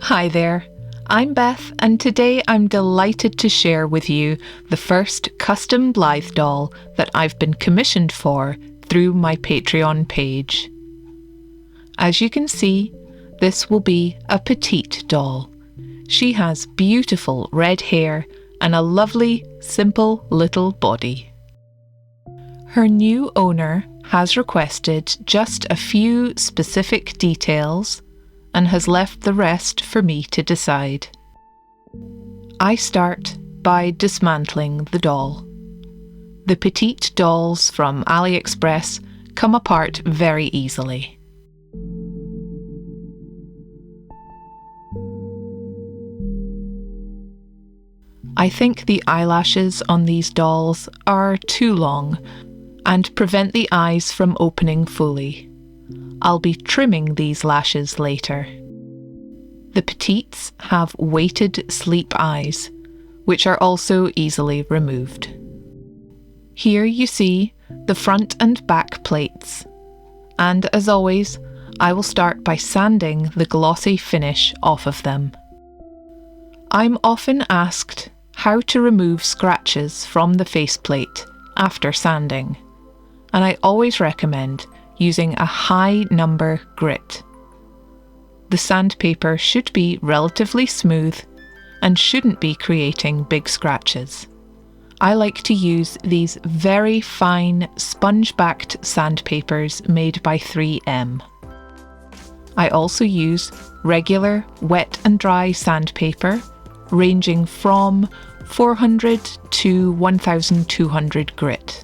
Hi there, I'm Beth, and today I'm delighted to share with you the first custom Blythe doll that I've been commissioned for through my Patreon page. As you can see, this will be a petite doll. She has beautiful red hair and a lovely, simple little body. Her new owner has requested just a few specific details and has left the rest for me to decide. I start by dismantling the doll. The petite dolls from AliExpress come apart very easily. I think the eyelashes on these dolls are too long and prevent the eyes from opening fully. I'll be trimming these lashes later. The petites have weighted sleep eyes, which are also easily removed. Here you see the front and back plates, and as always, I will start by sanding the glossy finish off of them. I'm often asked how to remove scratches from the faceplate after sanding, and I always recommend using a high number grit. The sandpaper should be relatively smooth and shouldn't be creating big scratches. I like to use these very fine sponge-backed sandpapers made by 3M. I also use regular wet and dry sandpaper ranging from 400 to 1200 grit.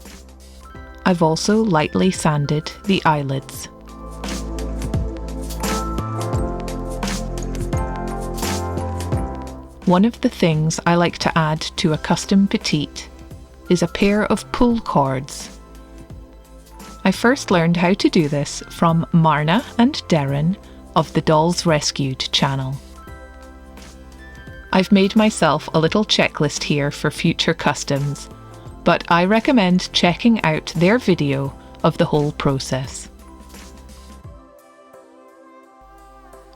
I've also lightly sanded the eyelids. One of the things I like to add to a custom petite is a pair of pull cords. I first learned how to do this from Marna and Darren of the Dolls Rescued channel. I've made myself a little checklist here for future customs, but I recommend checking out their video of the whole process.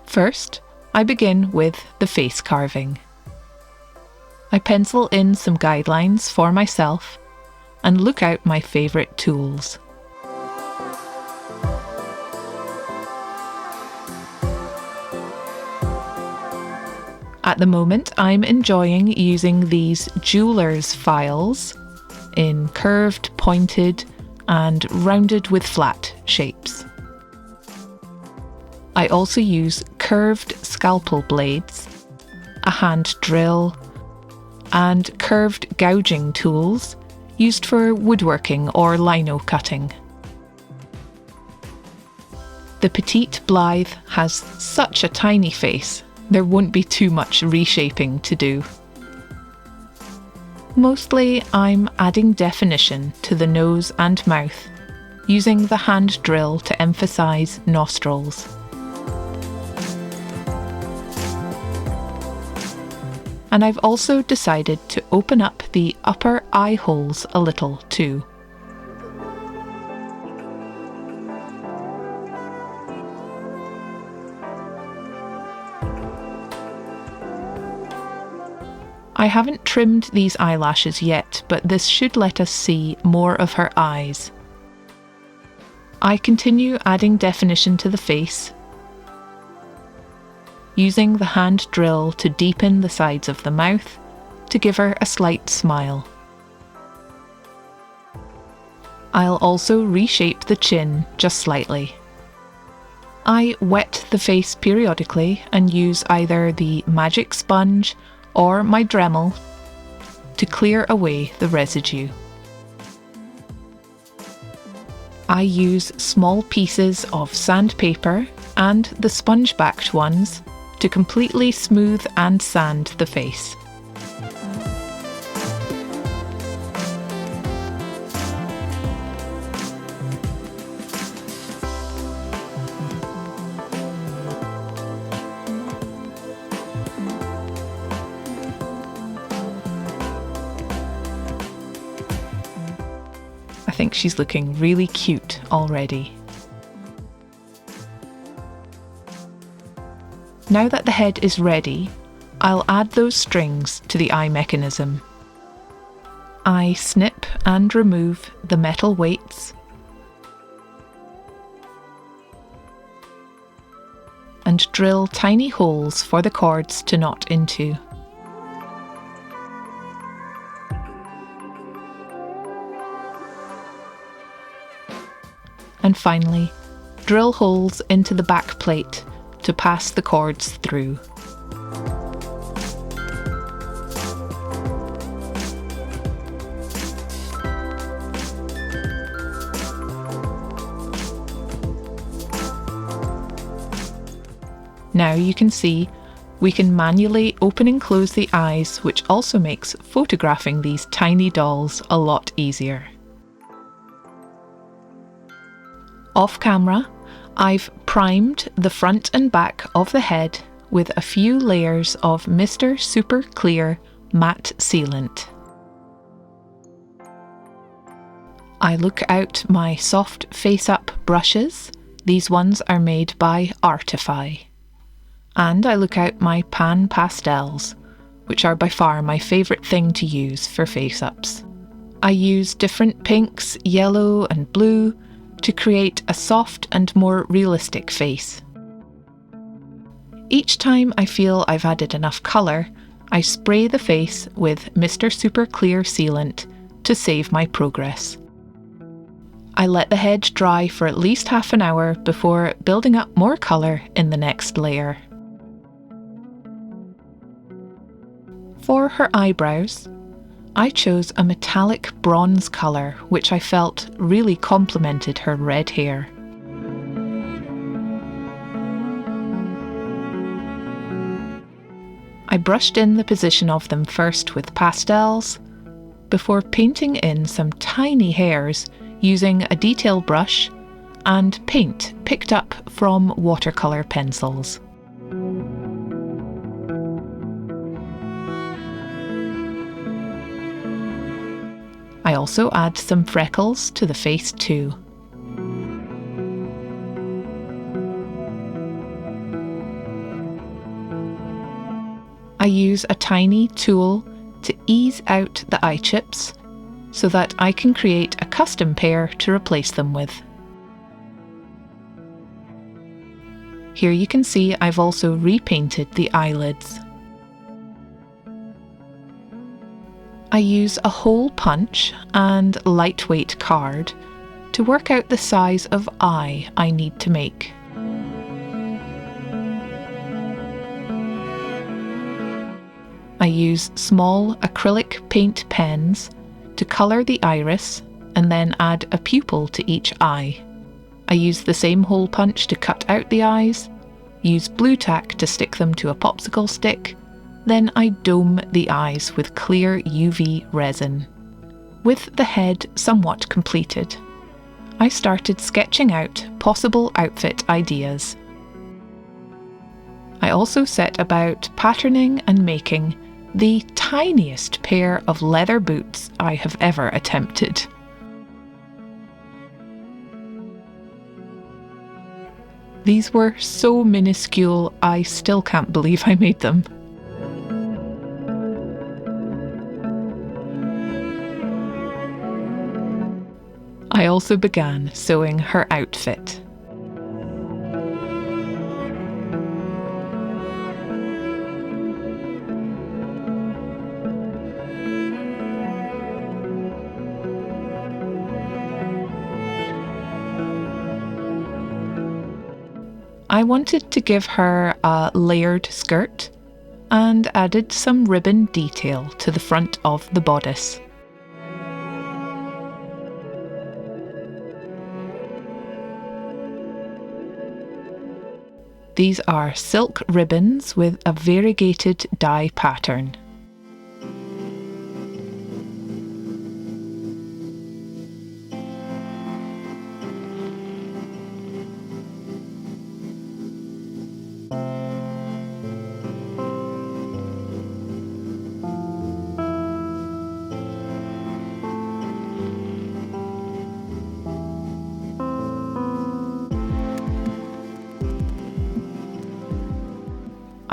First, I begin with the face carving. I pencil in some guidelines for myself and look out my favourite tools. At the moment, I'm enjoying using these jeweler's files in curved, pointed, and rounded with flat shapes. I also use curved scalpel blades, a hand drill, and curved gouging tools used for woodworking or lino cutting. The Petite Blythe has such a tiny face, there won't be too much reshaping to do. Mostly I'm adding definition to the nose and mouth, using the hand drill to emphasise nostrils. And I've also decided to open up the upper eye holes a little too. I haven't trimmed these eyelashes yet, but this should let us see more of her eyes. I continue adding definition to the face, using the hand drill to deepen the sides of the mouth to give her a slight smile. I'll also reshape the chin just slightly. I wet the face periodically and use either the magic sponge or my Dremel to clear away the residue. I use small pieces of sandpaper and the sponge-backed ones to completely smooth and sand the face. I think she's looking really cute already. Now that the head is ready, I'll add those strings to the eye mechanism. I snip and remove the metal weights and drill tiny holes for the cords to knot into. And finally, drill holes into the back plate to pass the cords through. Now you can see we can manually open and close the eyes, which also makes photographing these tiny dolls a lot easier. Off camera, I've primed the front and back of the head with a few layers of Mr. Super Clear matte sealant. I look out my soft face-up brushes. These ones are made by Artify. And I look out my pan pastels, which are by far my favourite thing to use for face-ups. I use different pinks, yellow and blue to create a soft and more realistic face. Each time I feel I've added enough colour, I spray the face with Mr. Super Clear sealant to save my progress. I let the head dry for at least half an hour before building up more colour in the next layer. For her eyebrows, I chose a metallic bronze colour which I felt really complemented her red hair. I brushed in the position of them first with pastels, before painting in some tiny hairs using a detail brush and paint picked up from watercolour pencils. I also add some freckles to the face too. I use a tiny tool to ease out the eye chips so that I can create a custom pair to replace them with. Here you can see I've also repainted the eyelids. I use a hole punch and lightweight card to work out the size of eye I need to make. I use small acrylic paint pens to colour the iris and then add a pupil to each eye. I use the same hole punch to cut out the eyes, use blue tack to stick them to a popsicle stick, then I dome the eyes with clear UV resin. With the head somewhat completed, I started sketching out possible outfit ideas. I also set about patterning and making the tiniest pair of leather boots I have ever attempted. These were so minuscule, I still can't believe I made them. I also began sewing her outfit. I wanted to give her a layered skirt and added some ribbon detail to the front of the bodice. These are silk ribbons with a variegated dye pattern.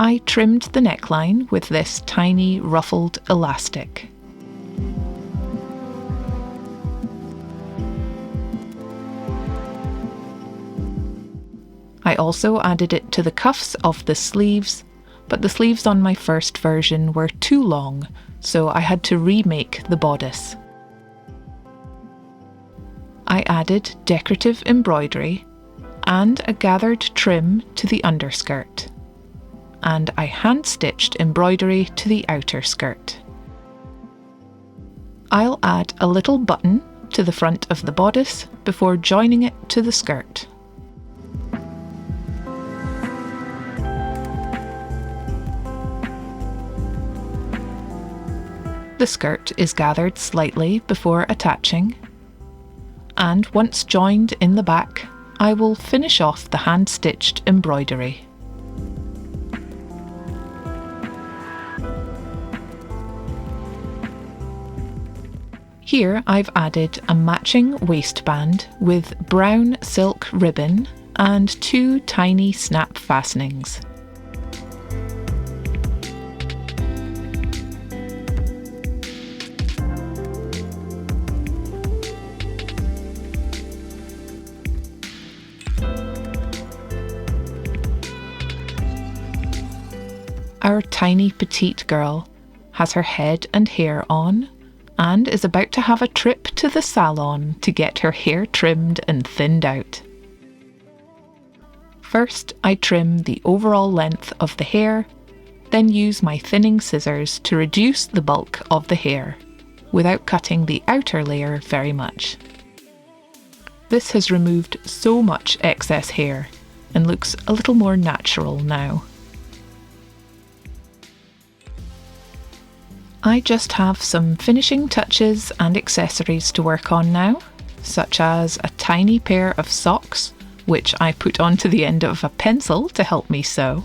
I trimmed the neckline with this tiny ruffled elastic. I also added it to the cuffs of the sleeves, but the sleeves on my first version were too long, so I had to remake the bodice. I added decorative embroidery and a gathered trim to the underskirt, and I hand-stitched embroidery to the outer skirt. I'll add a little button to the front of the bodice before joining it to the skirt. The skirt is gathered slightly before attaching, and once joined in the back, I will finish off the hand-stitched embroidery. Here I've added a matching waistband with brown silk ribbon and 2 tiny snap fastenings. Our tiny petite girl has her head and hair on and is about to have a trip to the salon to get her hair trimmed and thinned out. First, I trim the overall length of the hair, then use my thinning scissors to reduce the bulk of the hair, without cutting the outer layer very much. This has removed so much excess hair and looks a little more natural now. I just have some finishing touches and accessories to work on now, such as a tiny pair of socks, which I put onto the end of a pencil to help me sew.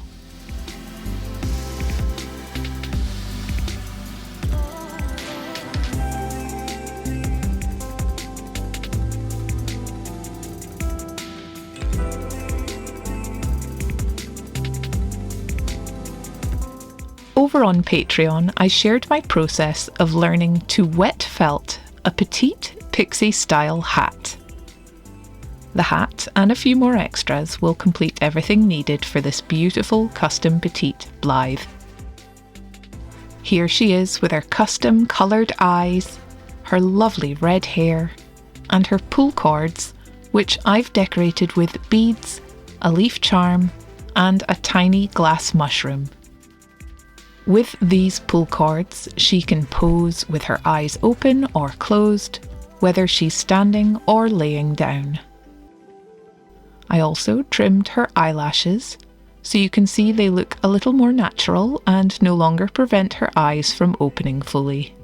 Over on Patreon, I shared my process of learning to wet felt a petite pixie style hat. The hat and a few more extras will complete everything needed for this beautiful custom Petite Blythe. Here she is with her custom coloured eyes, her lovely red hair, and her pull cords, which I've decorated with beads, a leaf charm, and a tiny glass mushroom. With these pull cords, she can pose with her eyes open or closed, whether she's standing or laying down. I also trimmed her eyelashes, so you can see they look a little more natural and no longer prevent her eyes from opening fully.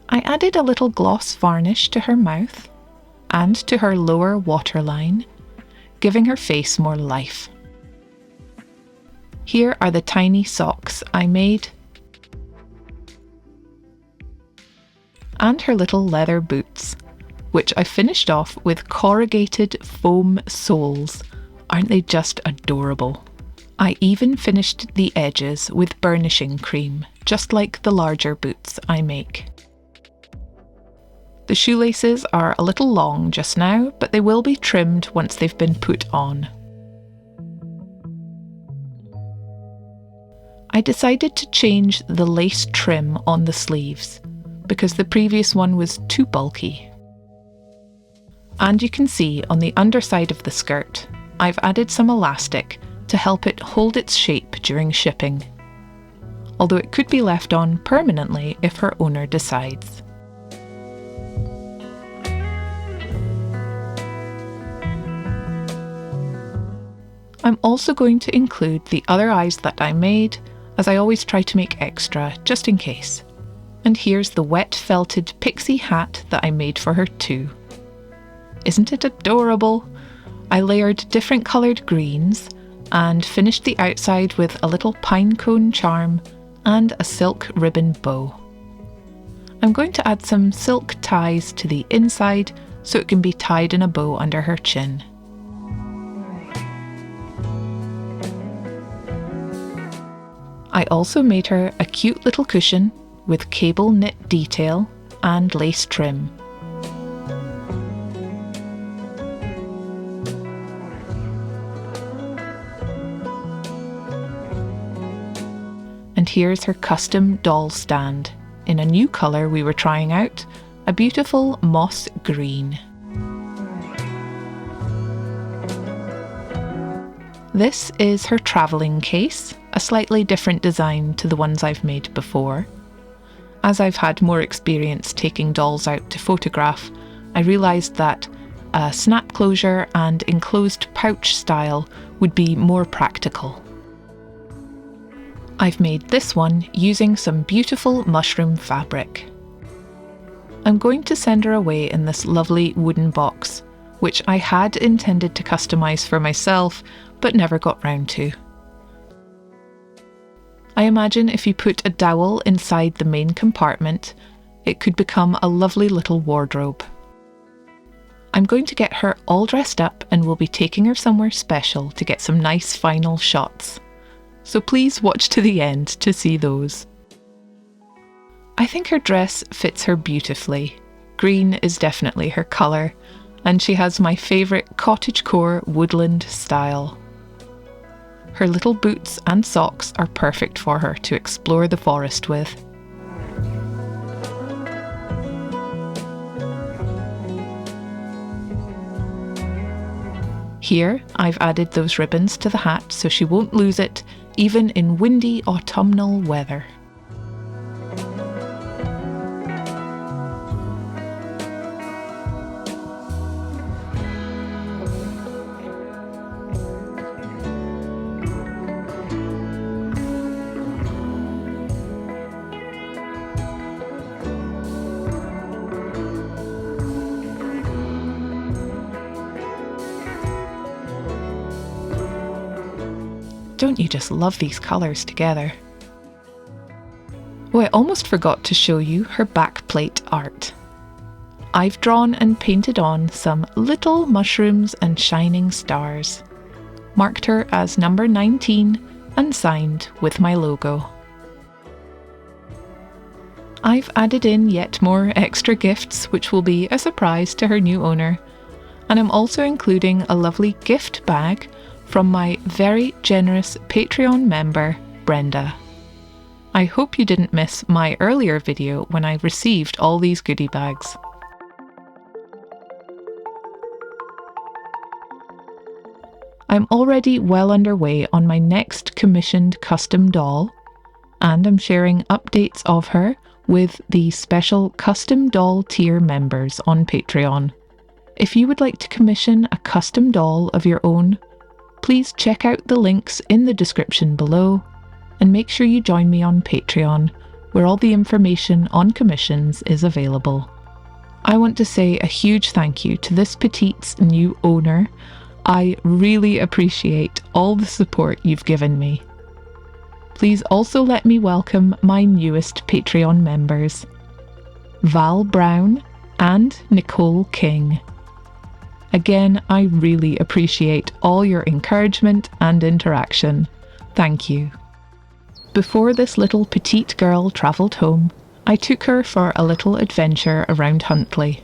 I added a little gloss varnish to her mouth and to her lower waterline, giving her face more life. Here are the tiny socks I made, and her little leather boots, which I finished off with corrugated foam soles. Aren't they just adorable? I even finished the edges with burnishing cream, just like the larger boots I make. The shoelaces are a little long just now, but they will be trimmed once they've been put on. I decided to change the lace trim on the sleeves because the previous one was too bulky. And you can see on the underside of the skirt, I've added some elastic to help it hold its shape during shipping, although it could be left on permanently if her owner decides. I'm also going to include the other eyes that I made, as I always try to make extra, just in case. And here's the wet felted pixie hat that I made for her too. Isn't it adorable? I layered different coloured greens and finished the outside with a little pine cone charm and a silk ribbon bow. I'm going to add some silk ties to the inside so it can be tied in a bow under her chin. I also made her a cute little cushion with cable knit detail and lace trim. And here's her custom doll stand, in a new colour we were trying out, a beautiful moss green. This is her travelling case, a slightly different design to the ones I've made before. As I've had more experience taking dolls out to photograph, I realised that a snap closure and enclosed pouch style would be more practical. I've made this one using some beautiful mushroom fabric. I'm going to send her away in this lovely wooden box, which I had intended to customise for myself, but never got round to. I imagine if you put a dowel inside the main compartment, it could become a lovely little wardrobe. I'm going to get her all dressed up and we'll be taking her somewhere special to get some nice final shots. So please watch to the end to see those. I think her dress fits her beautifully. Green is definitely her colour, and she has my favourite cottagecore woodland style. Her little boots and socks are perfect for her to explore the forest with. Here, I've added those ribbons to the hat so she won't lose it, even in windy autumnal weather. Don't you just love these colours together? Oh, I almost forgot to show you her backplate art. I've drawn and painted on some little mushrooms and shining stars, marked her as number 19 and signed with my logo. I've added in yet more extra gifts which will be a surprise to her new owner, and I'm also including a lovely gift bag from my very generous Patreon member, Brenda. I hope you didn't miss my earlier video when I received all these goodie bags. I'm already well underway on my next commissioned custom doll, and I'm sharing updates of her with the special custom doll tier members on Patreon. If you would like to commission a custom doll of your own, please check out the links in the description below and make sure you join me on Patreon, where all the information on commissions is available. I want to say a huge thank you to this Petite's new owner. I really appreciate all the support you've given me. Please also let me welcome my newest Patreon members, Val Brown and Nicole King. Again, I really appreciate all your encouragement and interaction. Thank you. Before this little petite girl travelled home, I took her for a little adventure around Huntly.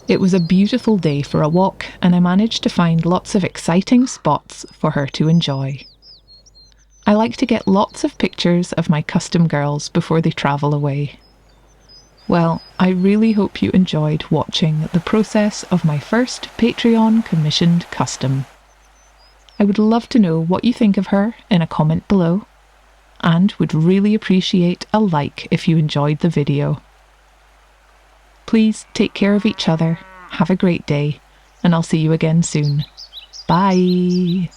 It was a beautiful day for a walk, and I managed to find lots of exciting spots for her to enjoy. I like to get lots of pictures of my custom girls before they travel away. Well, I really hope you enjoyed watching the process of my first Patreon commissioned custom. I would love to know what you think of her in a comment below, and would really appreciate a like if you enjoyed the video. Please take care of each other, have a great day, and I'll see you again soon. Bye!